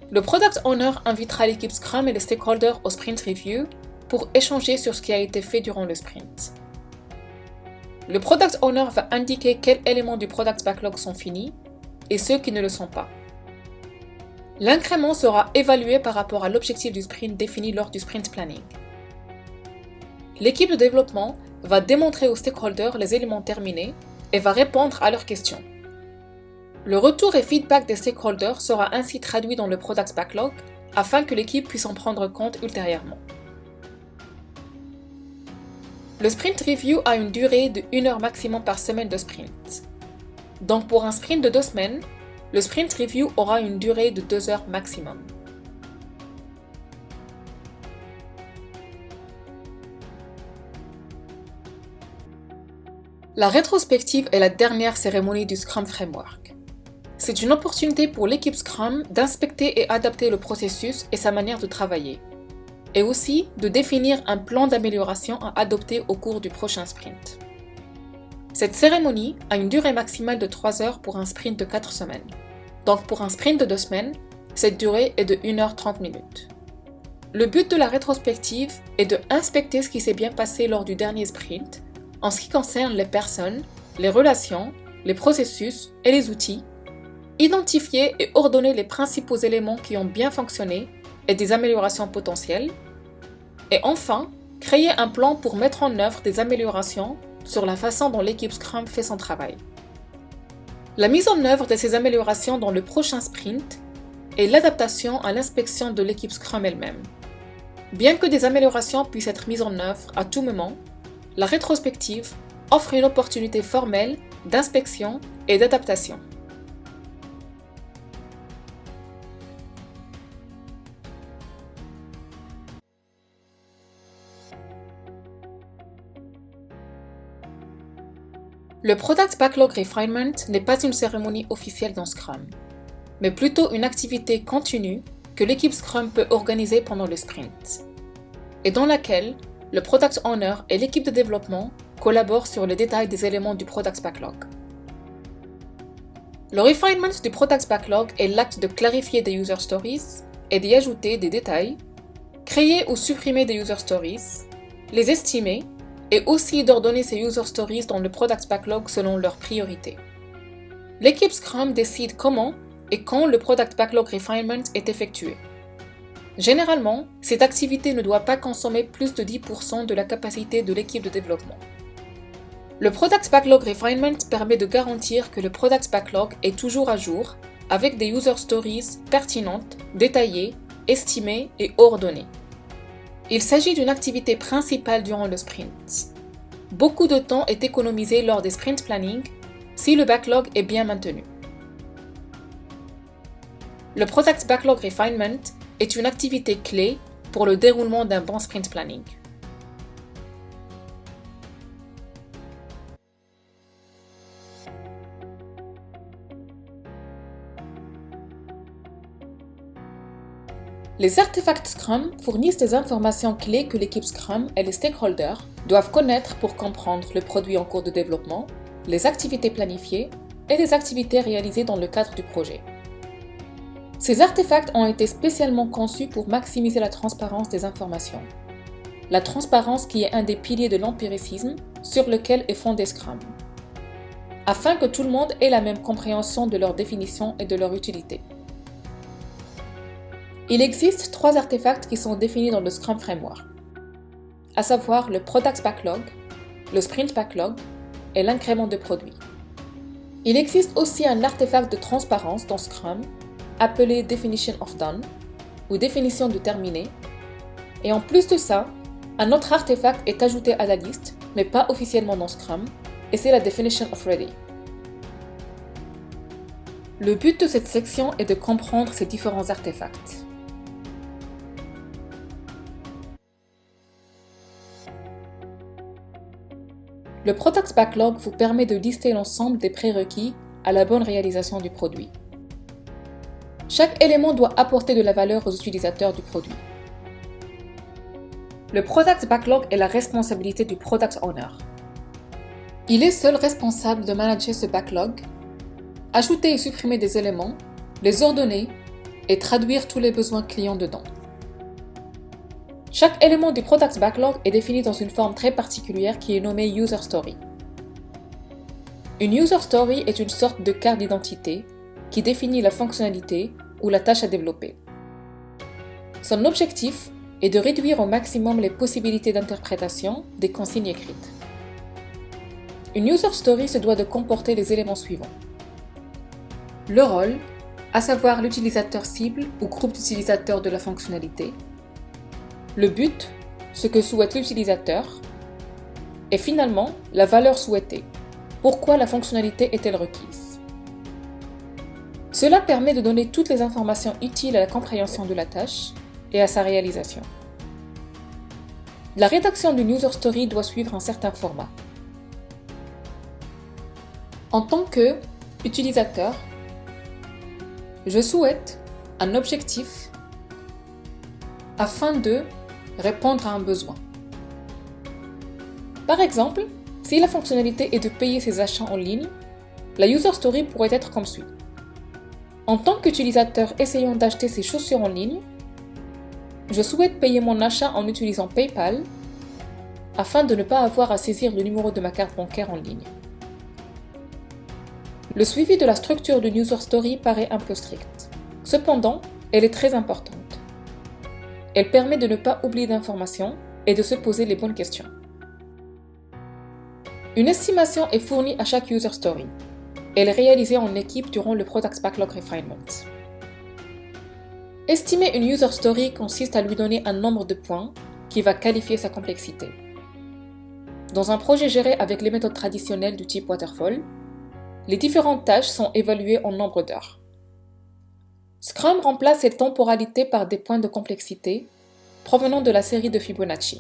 Le product owner invitera l'équipe Scrum et les stakeholders au sprint review pour échanger sur ce qui a été fait durant le sprint. Le product owner va indiquer quels éléments du product backlog sont finis et ceux qui ne le sont pas. L'incrément sera évalué par rapport à l'objectif du sprint défini lors du sprint planning. L'équipe de développement va démontrer aux stakeholders les éléments terminés et va répondre à leurs questions. Le retour et feedback des stakeholders sera ainsi traduit dans le product backlog afin que l'équipe puisse en prendre compte ultérieurement. Le sprint review a une durée de 1 heure maximum par semaine de sprint. Donc pour un sprint de 2 semaines, le sprint review aura une durée de 2 heures maximum. La rétrospective est la dernière cérémonie du Scrum Framework. C'est une opportunité pour l'équipe Scrum d'inspecter et adapter le processus et sa manière de travailler, et aussi de définir un plan d'amélioration à adopter au cours du prochain sprint. Cette cérémonie a une durée maximale de 3 heures pour un sprint de 4 semaines. Donc pour un sprint de 2 semaines, cette durée est de 1 heure 30 minutes. Le but de la rétrospective est de inspecter ce qui s'est bien passé lors du dernier sprint en ce qui concerne les personnes, les relations, les processus et les outils, identifier et ordonner les principaux éléments qui ont bien fonctionné et des améliorations potentielles, et enfin, créer un plan pour mettre en œuvre des améliorations sur la façon dont l'équipe Scrum fait son travail. La mise en œuvre de ces améliorations dans le prochain sprint est l'adaptation à l'inspection de l'équipe Scrum elle-même. Bien que des améliorations puissent être mises en œuvre à tout moment, la rétrospective offre une opportunité formelle d'inspection et d'adaptation. Le Product Backlog Refinement n'est pas une cérémonie officielle dans Scrum, mais plutôt une activité continue que l'équipe Scrum peut organiser pendant le sprint, et dans laquelle le Product Owner et l'équipe de développement collaborent sur les détails des éléments du Product Backlog. Le refinement du Product Backlog est l'acte de clarifier des user stories et d'y ajouter des détails, créer ou supprimer des user stories, les estimer et aussi d'ordonner ces user stories dans le Product Backlog selon leurs priorités. L'équipe Scrum décide comment et quand le Product Backlog Refinement est effectué. Généralement, cette activité ne doit pas consommer plus de 10% de la capacité de l'équipe de développement. Le Product Backlog Refinement permet de garantir que le Product Backlog est toujours à jour avec des user stories pertinentes, détaillées, estimées et ordonnées. Il s'agit d'une activité principale durant le sprint. Beaucoup de temps est économisé lors des sprint planning si le backlog est bien maintenu. Le Product Backlog Refinement est une activité clé pour le déroulement d'un bon sprint planning. Les artefacts Scrum fournissent des informations clés que l'équipe Scrum et les stakeholders doivent connaître pour comprendre le produit en cours de développement, les activités planifiées et les activités réalisées dans le cadre du projet. Ces artefacts ont été spécialement conçus pour maximiser la transparence des informations. La transparence qui est un des piliers de l'empiricisme sur lequel est fondé Scrum, afin que tout le monde ait la même compréhension de leur définition et de leur utilité. Il existe 3 artefacts qui sont définis dans le Scrum Framework, à savoir le Product Backlog, le Sprint Backlog et l'incrément de produit. Il existe aussi un artefact de transparence dans Scrum appelé Definition of Done ou définition de terminé, et en plus de ça, un autre artefact est ajouté à la liste, mais pas officiellement dans Scrum, et c'est la Definition of Ready. Le but de cette section est de comprendre ces différents artefacts. Le Product Backlog vous permet de lister l'ensemble des prérequis à la bonne réalisation du produit. Chaque élément doit apporter de la valeur aux utilisateurs du produit. Le Product Backlog est la responsabilité du Product Owner. Il est seul responsable de manager ce backlog, ajouter et supprimer des éléments, les ordonner et traduire tous les besoins clients dedans. Chaque élément du Product Backlog est défini dans une forme très particulière qui est nommée User Story. Une User Story est une sorte de carte d'identité qui définit la fonctionnalité ou la tâche à développer. Son objectif est de réduire au maximum les possibilités d'interprétation des consignes écrites. Une User Story se doit de comporter les éléments suivants. Le rôle, à savoir l'utilisateur cible ou groupe d'utilisateurs de la fonctionnalité, le but, ce que souhaite l'utilisateur, et finalement, la valeur souhaitée. Pourquoi la fonctionnalité est-elle requise? Cela permet de donner toutes les informations utiles à la compréhension de la tâche et à sa réalisation. La rédaction d'une user story doit suivre un certain format. En tant que utilisateur, je souhaite un objectif afin de répondre à un besoin. Par exemple, si la fonctionnalité est de payer ses achats en ligne, la user story pourrait être comme suit. En tant qu'utilisateur essayant d'acheter ses chaussures en ligne, Je souhaite payer mon achat en utilisant PayPal afin de ne pas avoir à saisir le numéro de ma carte bancaire en ligne. Le suivi de la structure d'une user story paraît un peu strict. Cependant, elle est très importante. Elle permet de ne pas oublier d'informations et de se poser les bonnes questions. Une estimation est fournie à chaque user story. Elle est réalisée en équipe durant le Product Backlog Refinement. Estimer une user story consiste à lui donner un nombre de points qui va qualifier sa complexité. Dans un projet géré avec les méthodes traditionnelles du type Waterfall, les différentes tâches sont évaluées en nombre d'heures. Scrum remplace ces temporalités par des points de complexité provenant de la série de Fibonacci.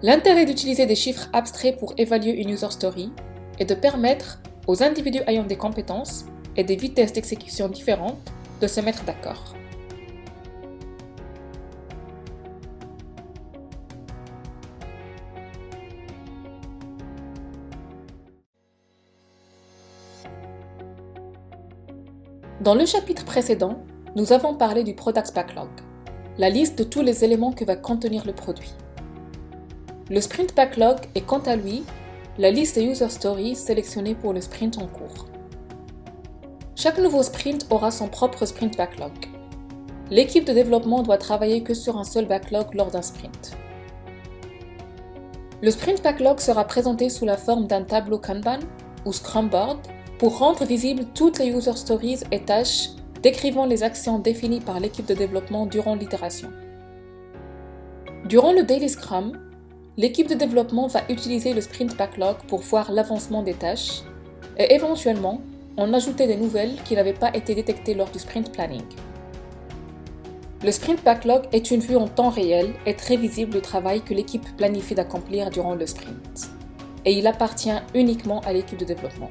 L'intérêt d'utiliser des chiffres abstraits pour évaluer une user story est de permettre aux individus ayant des compétences et des vitesses d'exécution différentes de se mettre d'accord. Dans le chapitre précédent, nous avons parlé du Product Backlog, la liste de tous les éléments que va contenir le produit. Le Sprint Backlog est quant à lui la liste des user stories sélectionnées pour le sprint en cours. Chaque nouveau sprint aura son propre Sprint Backlog. L'équipe de développement doit travailler que sur un seul backlog lors d'un sprint. Le Sprint Backlog sera présenté sous la forme d'un tableau Kanban ou Scrum Board pour rendre visibles toutes les user stories et tâches décrivant les actions définies par l'équipe de développement durant l'itération. Durant le Daily Scrum, l'équipe de développement va utiliser le Sprint Backlog pour voir l'avancement des tâches et éventuellement en ajouter des nouvelles qui n'avaient pas été détectées lors du Sprint Planning. Le Sprint Backlog est une vue en temps réel et très visible du travail que l'équipe planifie d'accomplir durant le sprint. Et il appartient uniquement à l'équipe de développement.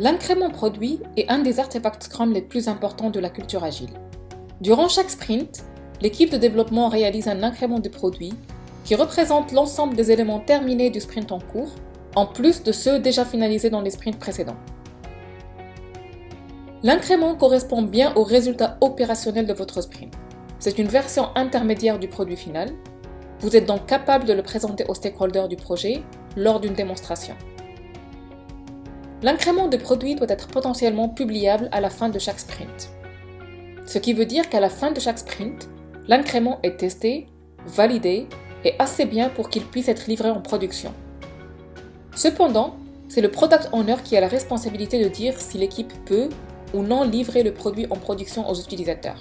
L'incrément produit est un des artefacts Scrum les plus importants de la culture agile. Durant chaque sprint, l'équipe de développement réalise un incrément de produit qui représente l'ensemble des éléments terminés du sprint en cours, en plus de ceux déjà finalisés dans les sprints précédents. L'incrément correspond bien au résultat opérationnel de votre sprint. C'est une version intermédiaire du produit final. Vous êtes donc capable de le présenter aux stakeholders du projet lors d'une démonstration. L'incrément de produit doit être potentiellement publiable à la fin de chaque sprint. Ce qui veut dire qu'à la fin de chaque sprint, l'incrément est testé, validé et assez bien pour qu'il puisse être livré en production. Cependant, c'est le Product Owner qui a la responsabilité de dire si l'équipe peut ou non livrer le produit en production aux utilisateurs.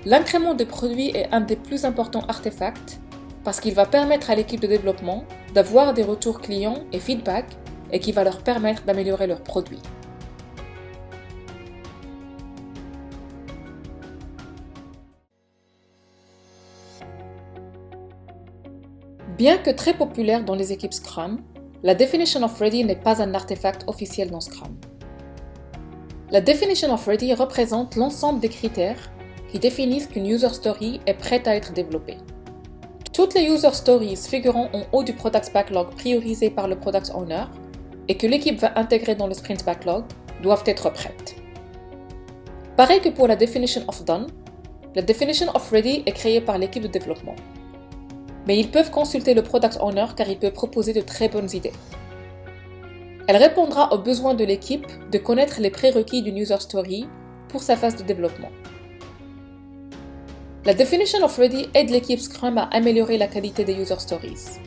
L'incrément de produit est un des plus importants artefacts parce qu'il va permettre à l'équipe de développement d'avoir des retours clients et feedback et qui va leur permettre d'améliorer leurs produits. Bien que très populaire dans les équipes Scrum, la Definition of Ready n'est pas un artefact officiel dans Scrum. La Definition of Ready représente l'ensemble des critères qui définissent qu'une user story est prête à être développée. Toutes les user stories figurant en haut du Product Backlog priorisé par le Product Owner et que l'équipe va intégrer dans le Sprint Backlog doivent être prêtes. Pareil que pour la Definition of Done, la Definition of Ready est créée par l'équipe de développement. Mais ils peuvent consulter le Product Owner car il peut proposer de très bonnes idées. Elle répondra aux besoins de l'équipe de connaître les prérequis d'une user story pour sa phase de développement. La Definition of Ready aide l'équipe Scrum à améliorer la qualité des user stories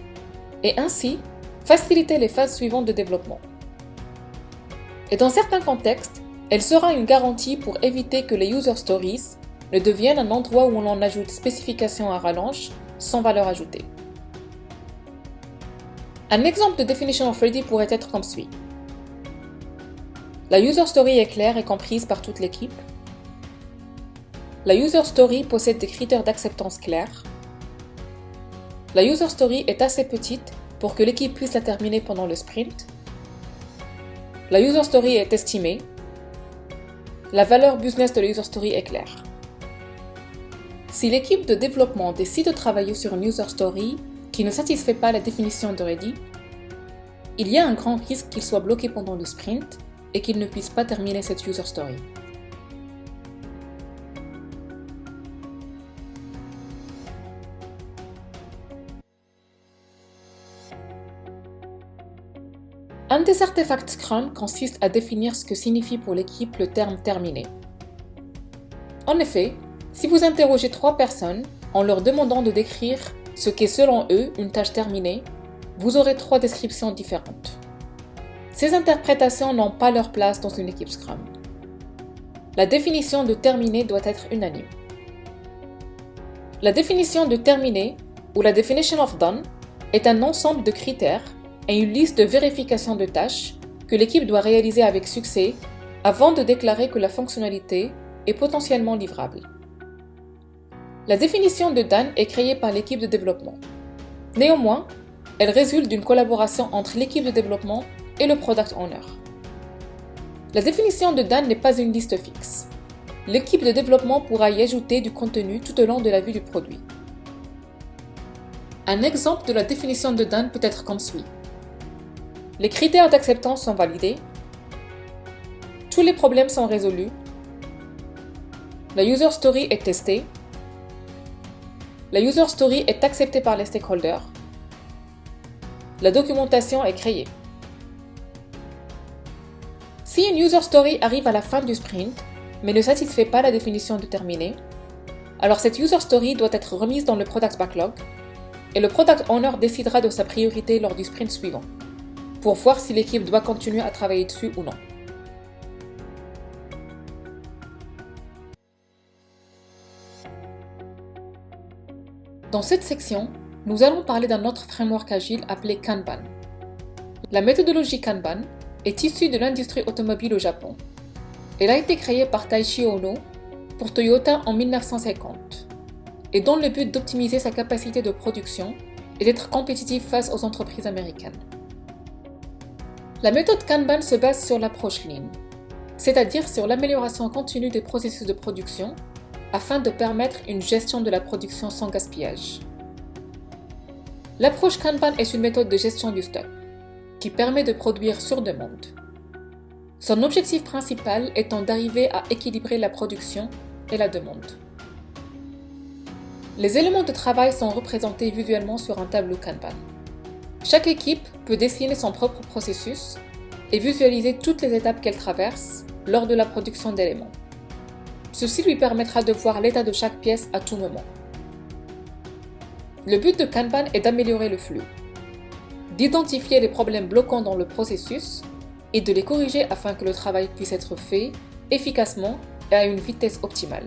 et ainsi faciliter les phases suivantes de développement. Et dans certains contextes, elle sera une garantie pour éviter que les user stories ne deviennent un endroit où l'on ajoute spécifications à rallonge sans valeur ajoutée. Un exemple de Definition of Ready pourrait être comme suit. La user story est claire et comprise par toute l'équipe. La user story possède des critères d'acceptance clairs. La user story est assez petite pour que l'équipe puisse la terminer pendant le sprint. La user story est estimée. La valeur business de la user story est claire. Si l'équipe de développement décide de travailler sur une user story qui ne satisfait pas la définition de Ready, il y a un grand risque qu'il soit bloqué pendant le sprint et qu'il ne puisse pas terminer cette user story. Un des artefacts Scrum consiste à définir ce que signifie pour l'équipe le terme terminé. En effet, si vous interrogez 3 personnes en leur demandant de décrire ce qu'est selon eux une tâche terminée, vous aurez 3 descriptions différentes. Ces interprétations n'ont pas leur place dans une équipe Scrum. La définition de terminé doit être unanime. La définition de terminé, ou la definition of done, est un ensemble de critères et une liste de vérification de tâches que l'équipe doit réaliser avec succès avant de déclarer que la fonctionnalité est potentiellement livrable. La définition de done est créée par l'équipe de développement. Néanmoins, elle résulte d'une collaboration entre l'équipe de développement et le product owner. La définition de done n'est pas une liste fixe. L'équipe de développement pourra y ajouter du contenu tout au long de la vie du produit. Un exemple de la définition de done peut être comme suit. Les critères d'acceptance sont validés. Tous les problèmes sont résolus. La user story est testée. La user story est acceptée par les stakeholders. La documentation est créée. Si une user story arrive à la fin du sprint, mais ne satisfait pas la définition de terminé, alors cette user story doit être remise dans le product backlog et le product owner décidera de sa priorité lors du sprint suivant, pour voir si l'équipe doit continuer à travailler dessus ou non. Dans cette section, nous allons parler d'un autre framework agile appelé Kanban. La méthodologie Kanban est issue de l'industrie automobile au Japon. Elle a été créée par Taiichi Ohno pour Toyota en 1950 et dans le but d'optimiser sa capacité de production et d'être compétitive face aux entreprises américaines. La méthode Kanban se base sur l'approche Lean, c'est-à-dire sur l'amélioration continue des processus de production afin de permettre une gestion de la production sans gaspillage. L'approche Kanban est une méthode de gestion du stock qui permet de produire sur demande. Son objectif principal étant d'arriver à équilibrer la production et la demande. Les éléments de travail sont représentés visuellement sur un tableau Kanban. Chaque équipe peut dessiner son propre processus et visualiser toutes les étapes qu'elle traverse lors de la production d'éléments. Ceci lui permettra de voir l'état de chaque pièce à tout moment. Le but de Kanban est d'améliorer le flux, d'identifier les problèmes bloquants dans le processus et de les corriger afin que le travail puisse être fait efficacement et à une vitesse optimale.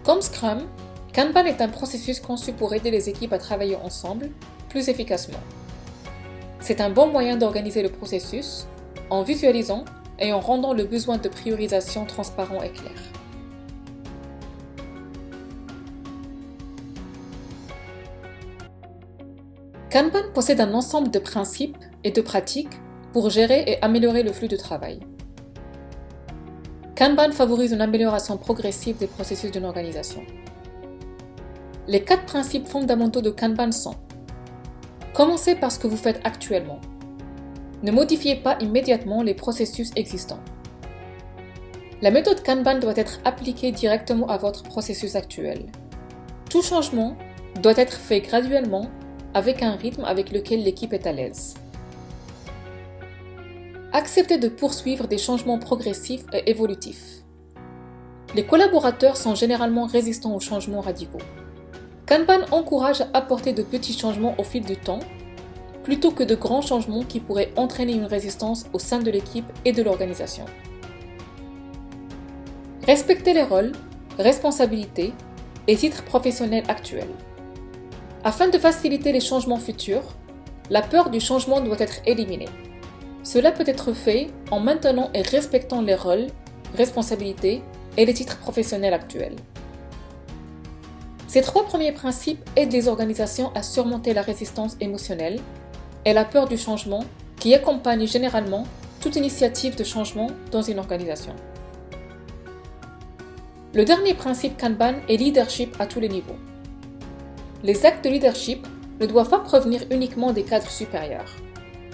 Comme Scrum, Kanban est un processus conçu pour aider les équipes à travailler ensemble plus efficacement. C'est un bon moyen d'organiser le processus en visualisant et en rendant le besoin de priorisation transparent et clair. Kanban possède un ensemble de principes et de pratiques pour gérer et améliorer le flux de travail. Kanban favorise une amélioration progressive des processus d'une organisation. Les 4 principes fondamentaux de Kanban sont: commencez par ce que vous faites actuellement. Ne modifiez pas immédiatement les processus existants. La méthode Kanban doit être appliquée directement à votre processus actuel. Tout changement doit être fait graduellement avec un rythme avec lequel l'équipe est à l'aise. Acceptez de poursuivre des changements progressifs et évolutifs. Les collaborateurs sont généralement résistants aux changements radicaux. Kanban encourage à apporter de petits changements au fil du temps, plutôt que de grands changements qui pourraient entraîner une résistance au sein de l'équipe et de l'organisation. Respectez les rôles, responsabilités et titres professionnels actuels. Afin de faciliter les changements futurs, la peur du changement doit être éliminée. Cela peut être fait en maintenant et respectant les rôles, responsabilités et les titres professionnels actuels. Ces 3 premiers principes aident les organisations à surmonter la résistance émotionnelle et la peur du changement qui accompagne généralement toute initiative de changement dans une organisation. Le dernier principe Kanban est leadership à tous les niveaux. Les actes de leadership ne doivent pas provenir uniquement des cadres supérieurs.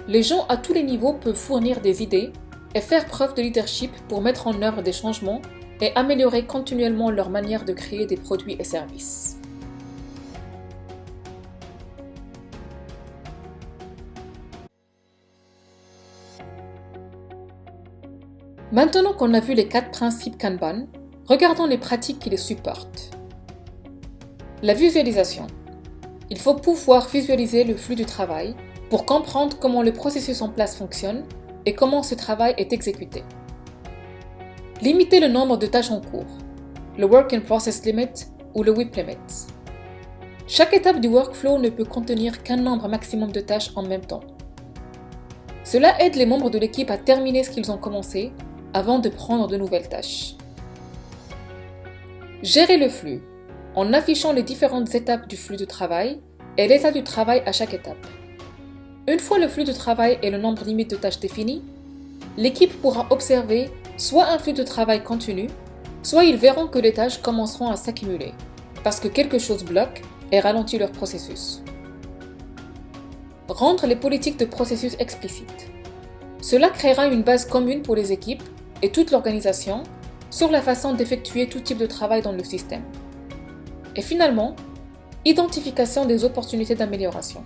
Les gens à tous les niveaux peuvent fournir des idées et faire preuve de leadership pour mettre en œuvre des changements et améliorer continuellement leur manière de créer des produits et services. Maintenant qu'on a vu les 4 principes Kanban, regardons les pratiques qui les supportent. La visualisation. Il faut pouvoir visualiser le flux du travail pour comprendre comment le processus en place fonctionne et comment ce travail est exécuté. Limiter le nombre de tâches en cours, le Work in Process Limit ou le WIP Limit. Chaque étape du workflow ne peut contenir qu'un nombre maximum de tâches en même temps. Cela aide les membres de l'équipe à terminer ce qu'ils ont commencé avant de prendre de nouvelles tâches. Gérer le flux en affichant les différentes étapes du flux de travail et l'état du travail à chaque étape. Une fois le flux de travail et le nombre limite de tâches définis, l'équipe pourra observer soit un flux de travail continu, soit ils verront que les tâches commenceront à s'accumuler parce que quelque chose bloque et ralentit leur processus. Rendre les politiques de processus explicites. Cela créera une base commune pour les équipes et toute l'organisation sur la façon d'effectuer tout type de travail dans le système. Et finalement, identification des opportunités d'amélioration.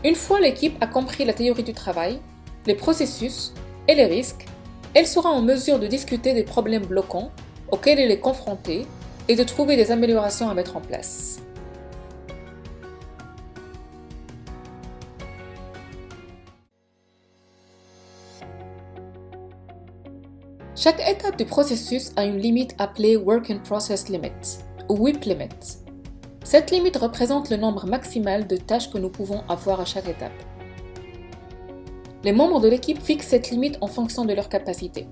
Une fois l'équipe a compris la théorie du travail, les processus et les risques, elle sera en mesure de discuter des problèmes bloquants auxquels elle est confrontée et de trouver des améliorations à mettre en place. Chaque étape du processus a une limite appelée Work in Process Limit ou WIP Limit. Cette limite représente le nombre maximal de tâches que nous pouvons avoir à chaque étape. Les membres de l'équipe fixent cette limite en fonction de leur capacité.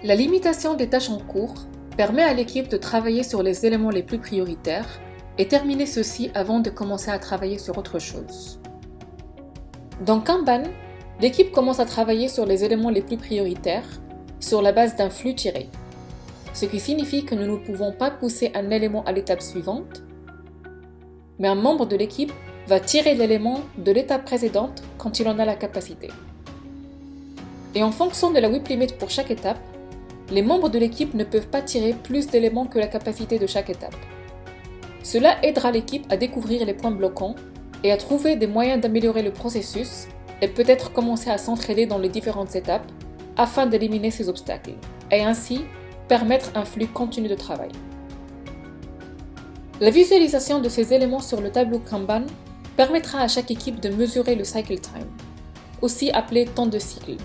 La limitation des tâches en cours permet à l'équipe de travailler sur les éléments les plus prioritaires et terminer ceux-ci avant de commencer à travailler sur autre chose. Dans Kanban, l'équipe commence à travailler sur les éléments les plus prioritaires sur la base d'un flux tiré, ce qui signifie que nous ne pouvons pas pousser un élément à l'étape suivante, mais un membre de l'équipe va tirer l'élément de l'étape précédente quand il en a la capacité. Et en fonction de la WIP Limit pour chaque étape, les membres de l'équipe ne peuvent pas tirer plus d'éléments que la capacité de chaque étape. Cela aidera l'équipe à découvrir les points bloquants et à trouver des moyens d'améliorer le processus et peut-être commencer à s'entraider dans les différentes étapes afin d'éliminer ces obstacles et ainsi permettre un flux continu de travail. La visualisation de ces éléments sur le tableau Kanban permettra à chaque équipe de mesurer le cycle time, aussi appelé temps de cycle.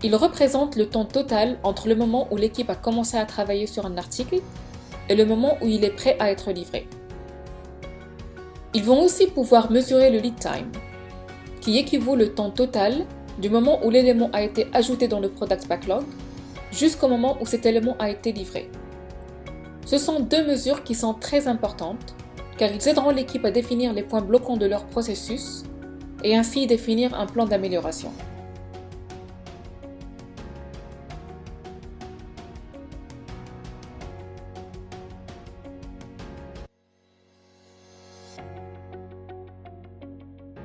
Il représente le temps total entre le moment où l'équipe a commencé à travailler sur un article et le moment où il est prêt à être livré. Ils vont aussi pouvoir mesurer le lead time, qui équivaut le temps total du moment où l'élément a été ajouté dans le product backlog jusqu'au moment où cet élément a été livré. Ce sont deux mesures qui sont très importantes car ils aideront l'équipe à définir les points bloquants de leur processus et ainsi définir un plan d'amélioration.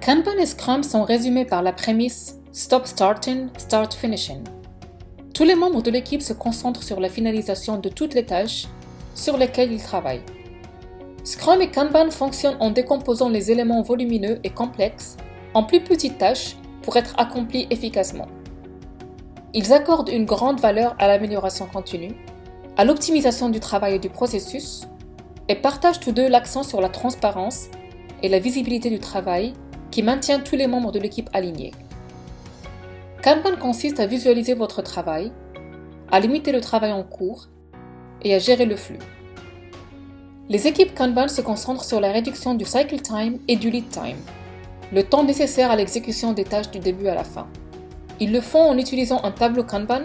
Kanban et Scrum sont résumés par la prémisse Stop Starting, Start Finishing. Tous les membres de l'équipe se concentrent sur la finalisation de toutes les tâches sur lesquelles ils travaillent. Scrum et Kanban fonctionnent en décomposant les éléments volumineux et complexes en plus petites tâches pour être accomplis efficacement. Ils accordent une grande valeur à l'amélioration continue, à l'optimisation du travail et du processus, et partagent tous deux l'accent sur la transparence et la visibilité du travail qui maintient tous les membres de l'équipe alignés. Kanban consiste à visualiser votre travail, à limiter le travail en cours et à gérer le flux. Les équipes Kanban se concentrent sur la réduction du cycle time et du lead time, le temps nécessaire à l'exécution des tâches du début à la fin. Ils le font en utilisant un tableau Kanban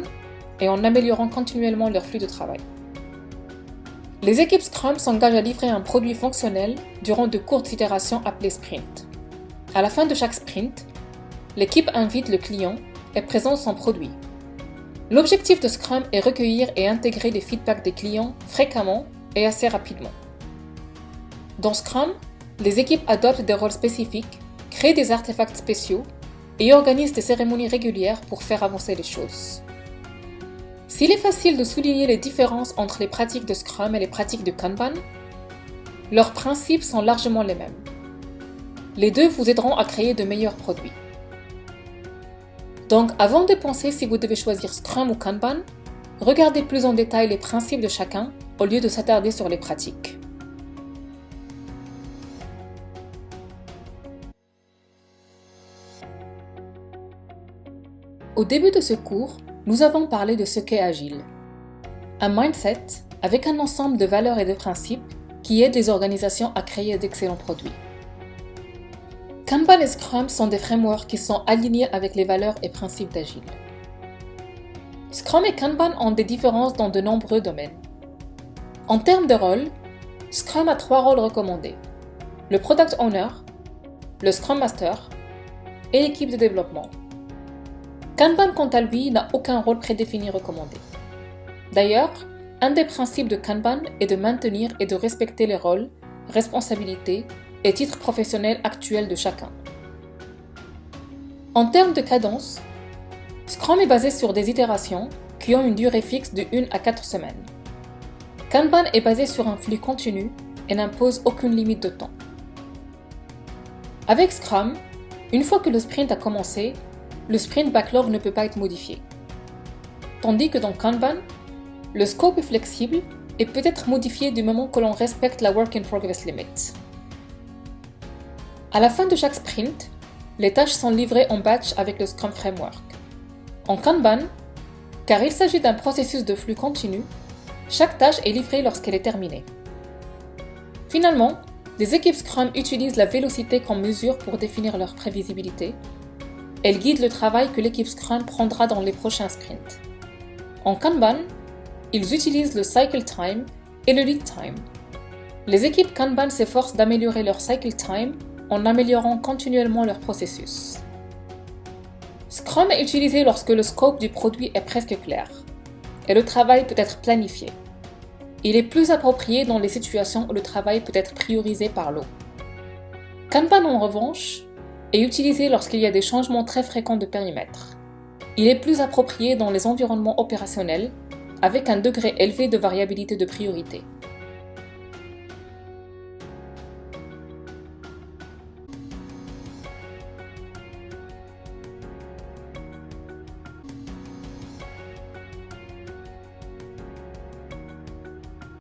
et en améliorant continuellement leur flux de travail. Les équipes Scrum s'engagent à livrer un produit fonctionnel durant de courtes itérations appelées sprints. À la fin de chaque sprint, l'équipe invite le client et présente son produit. L'objectif de Scrum est recueillir et intégrer les feedbacks des clients fréquemment et assez rapidement. Dans Scrum, les équipes adoptent des rôles spécifiques crée des artefacts spéciaux et organise des cérémonies régulières pour faire avancer les choses. S'il est facile de souligner les différences entre les pratiques de Scrum et les pratiques de Kanban, leurs principes sont largement les mêmes. Les deux vous aideront à créer de meilleurs produits. Donc, avant de penser si vous devez choisir Scrum ou Kanban, regardez plus en détail les principes de chacun au lieu de s'attarder sur les pratiques. Au début de ce cours, nous avons parlé de ce qu'est Agile. Un mindset avec un ensemble de valeurs et de principes qui aident les organisations à créer d'excellents produits. Kanban et Scrum sont des frameworks qui sont alignés avec les valeurs et principes d'Agile. Scrum et Kanban ont des différences dans de nombreux domaines. En termes de rôle, Scrum a 3 rôles recommandés: le Product Owner, le Scrum Master et l'équipe de développement. Kanban, quant à lui, n'a aucun rôle prédéfini recommandé. D'ailleurs, un des principes de Kanban est de maintenir et de respecter les rôles, responsabilités et titres professionnels actuels de chacun. En termes de cadence, Scrum est basé sur des itérations qui ont une durée fixe de 1 à 4 semaines. Kanban est basé sur un flux continu et n'impose aucune limite de temps. Avec Scrum, une fois que le sprint a commencé, le sprint backlog ne peut pas être modifié. Tandis que dans Kanban, le scope est flexible et peut être modifié du moment que l'on respecte la Work in Progress Limit. À la fin de chaque sprint, les tâches sont livrées en batch avec le Scrum Framework. En Kanban, car il s'agit d'un processus de flux continu, chaque tâche est livrée lorsqu'elle est terminée. Finalement, les équipes Scrum utilisent la vélocité comme mesure pour définir leur prévisibilité. Elles guident le travail que l'équipe Scrum prendra dans les prochains sprints. En Kanban, ils utilisent le cycle time et le lead time. Les équipes Kanban s'efforcent d'améliorer leur cycle time en améliorant continuellement leur processus. Scrum est utilisé lorsque le scope du produit est presque clair et le travail peut être planifié. Il est plus approprié dans les situations où le travail peut être priorisé par l'eau. Kanban, en revanche, est utilisé lorsqu'il y a des changements très fréquents de périmètre. Il est plus approprié dans les environnements opérationnels avec un degré élevé de variabilité de priorité.